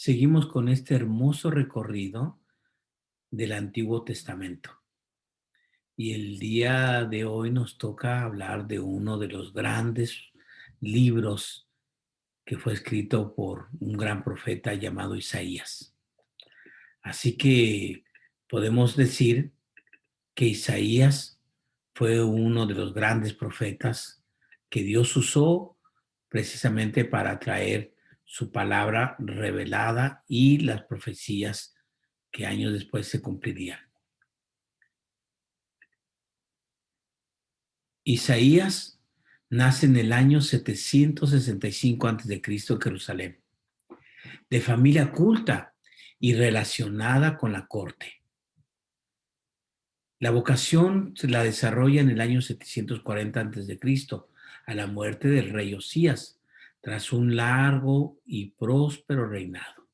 Seguimos con este hermoso recorrido del Antiguo Testamento. Y el día de hoy nos toca hablar de uno de los grandes libros que fue escrito por un gran profeta llamado Isaías. Así que podemos decir que Isaías fue uno de los grandes profetas que Dios usó precisamente para traer su palabra revelada y las profecías que años después se cumplirían. Isaías nace en el año 765 a.C. en Jerusalén, de familia culta y relacionada con la corte. La vocación se la desarrolla en el año 740 a.C., a la muerte del rey Osías, tras un largo y próspero reinado.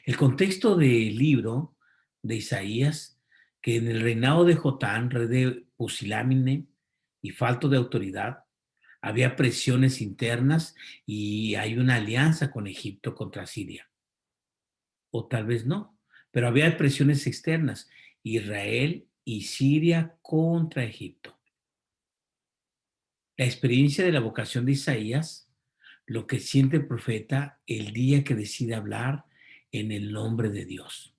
El contexto del libro de Isaías, que en el reinado de Jotán, rey de pusilámine y falto de autoridad, había presiones internas y hay una alianza con Egipto contra Siria. O tal vez no, pero había presiones externas, Israel y Siria contra Egipto. La experiencia de la vocación de Isaías, lo que siente el profeta el día que decide hablar en el nombre de Dios.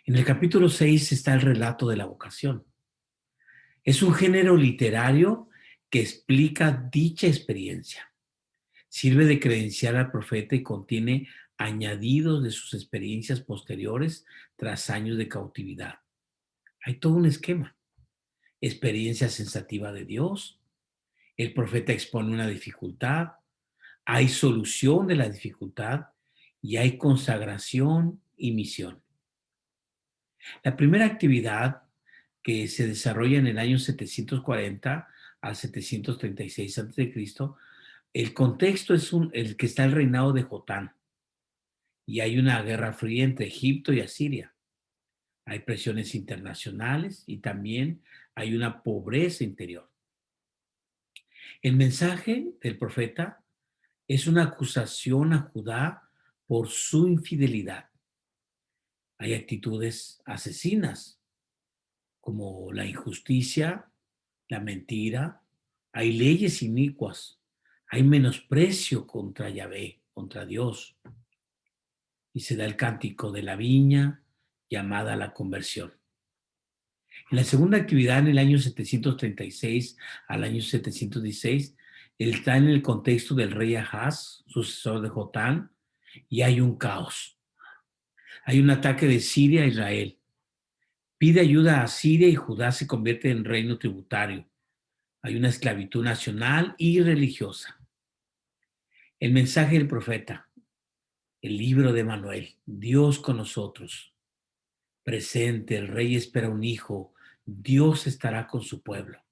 En el capítulo 6 está el relato de la vocación. Es un género literario que explica dicha experiencia. Sirve de credencial al profeta y contiene añadidos de sus experiencias posteriores tras años de cautividad. Hay todo un esquema. Experiencia sensativa de Dios. El profeta expone una dificultad. Hay solución de la dificultad y hay consagración y misión. La primera actividad que se desarrolla en el año 740 al 736 a.C., el contexto es el que está el reinado de Jotán y hay una guerra fría entre Egipto y Asiria. Hay presiones internacionales y también hay una pobreza interior. El mensaje del profeta es una acusación a Judá por su infidelidad. Hay actitudes asesinas como la injusticia, la mentira, hay leyes inicuas, hay menosprecio contra Yahvé, contra Dios. Y se da el cántico de la viña llamada la conversión. En la segunda actividad, en el año 736 al año 716, él está en el contexto del rey Ahaz, sucesor de Jotán, y hay un caos. Hay un ataque de Siria a Israel. Pide ayuda a Siria y Judá se convierte en reino tributario. Hay una esclavitud nacional y religiosa. El mensaje del profeta, el libro de Manuel, Dios con nosotros. Presente, el rey espera un hijo, Dios estará con su pueblo.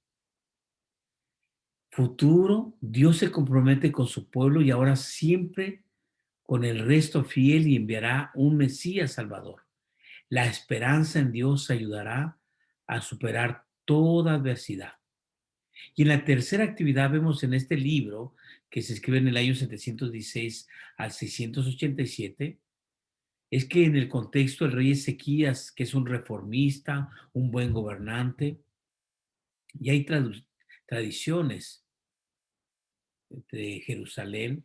Futuro, Dios se compromete con su pueblo y ahora siempre con el resto fiel y enviará un Mesías Salvador. La esperanza en Dios ayudará a superar toda adversidad. Y en la tercera actividad vemos en este libro, que se escribe en el año 716 al 687, es que en el contexto el rey Ezequías, que es un reformista, un buen gobernante, y hay tradiciones de Jerusalén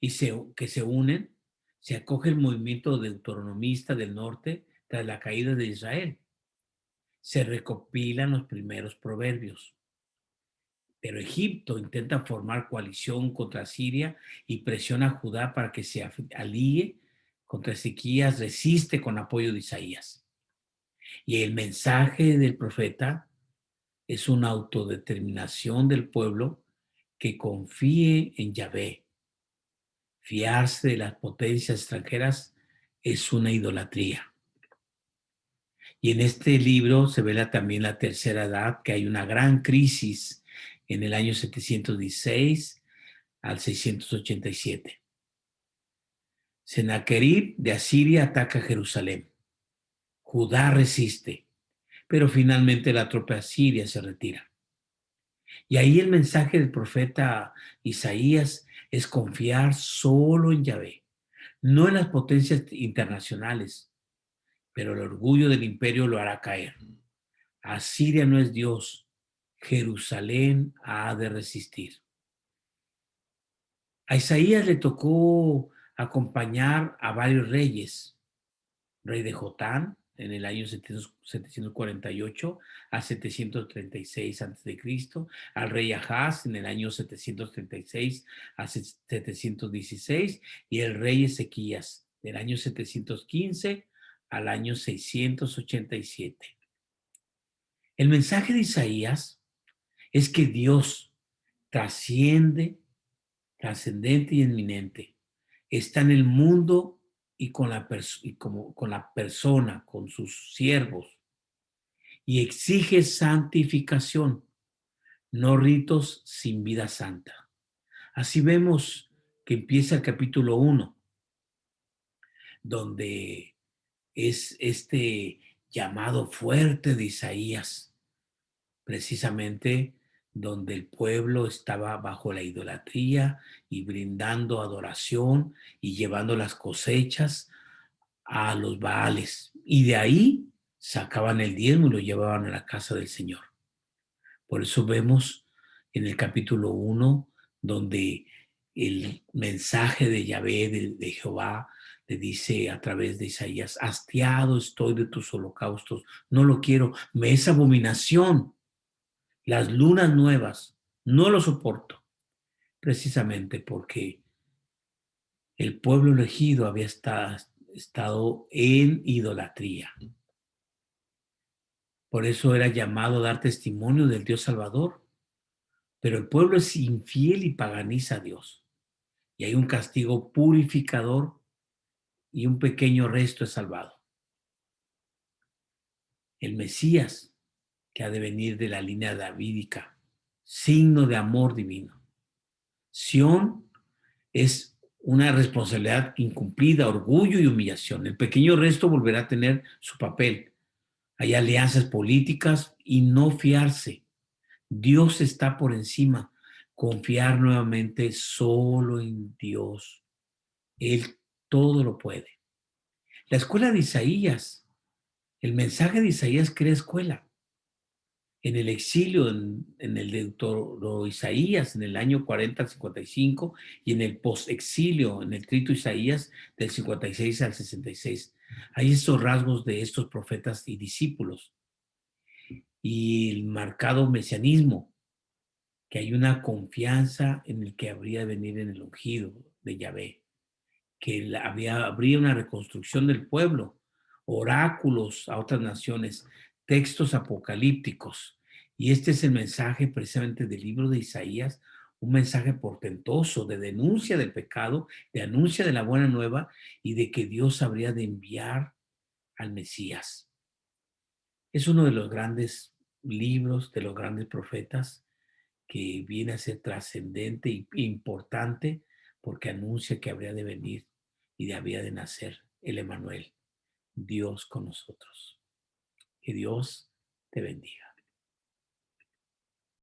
que se unen, se acoge el movimiento deuteronomista del norte tras la caída de Israel. Se recopilan los primeros proverbios. Pero Egipto intenta formar coalición contra Siria y presiona a Judá para que se alíe contra Ezequías, resiste con apoyo de Isaías. Y el mensaje del profeta es una autodeterminación del pueblo que confíe en Yahvé. Fiarse de las potencias extranjeras es una idolatría. Y en este libro se ve también la tercera edad, que hay una gran crisis en el año 716 al 687. Sennacherib de Asiria ataca Jerusalén. Judá resiste, pero finalmente la tropa asiria se retira. Y ahí el mensaje del profeta Isaías es confiar solo en Yahvé, no en las potencias internacionales, pero el orgullo del imperio lo hará caer. Asiria no es Dios, Jerusalén ha de resistir. A Isaías le tocó acompañar a varios reyes, rey de Jotán en el año 748 a 736 a.C., al rey Ahaz en el año 736 a 716 y el rey Ezequías del año 715 al año 687. El mensaje de Isaías es que Dios trasciende, trascendente y inminente, está en el mundo y con la persona, con sus siervos, y exige santificación, no ritos sin vida santa. Así vemos que empieza el capítulo 1, donde es este llamado fuerte de Isaías, precisamente donde el pueblo estaba bajo la idolatría y brindando adoración y llevando las cosechas a los Baales. Y de ahí sacaban el diezmo y lo llevaban a la casa del Señor. Por eso vemos en el capítulo 1, donde el mensaje de Yahvé, de Jehová, le dice a través de Isaías: hastiado estoy de tus holocaustos, no lo quiero, me es abominación. Las lunas nuevas, no lo soporto, precisamente porque el pueblo elegido había estado en idolatría. Por eso era llamado a dar testimonio del Dios Salvador. Pero el pueblo es infiel y paganiza a Dios. Y hay un castigo purificador y un pequeño resto es salvado. El Mesías, que ha de venir de la línea davídica, signo de amor divino. Sión es una responsabilidad incumplida, orgullo y humillación. El pequeño resto volverá a tener su papel. Hay alianzas políticas y no fiarse. Dios está por encima. Confiar nuevamente solo en Dios. Él todo lo puede. La escuela de Isaías, el mensaje de Isaías crea escuela. En el exilio, en el Deutero Isaías, en el año 40 al 55, y en el post-exilio, en el Trito Isaías, del 56 al 66. Hay estos rasgos de estos profetas y discípulos. Y el marcado mesianismo, que hay una confianza en el que habría de venir en el ungido de Yahvé, que habría una reconstrucción del pueblo, oráculos a otras naciones, textos apocalípticos. Y este es el mensaje precisamente del libro de Isaías, un mensaje portentoso de denuncia del pecado, de anuncia de la buena nueva y de que Dios habría de enviar al Mesías. Es uno de los grandes libros, de los grandes profetas, que viene a ser trascendente e importante porque anuncia que habría de venir y habría de nacer el Emmanuel, Dios con nosotros. Que Dios te bendiga.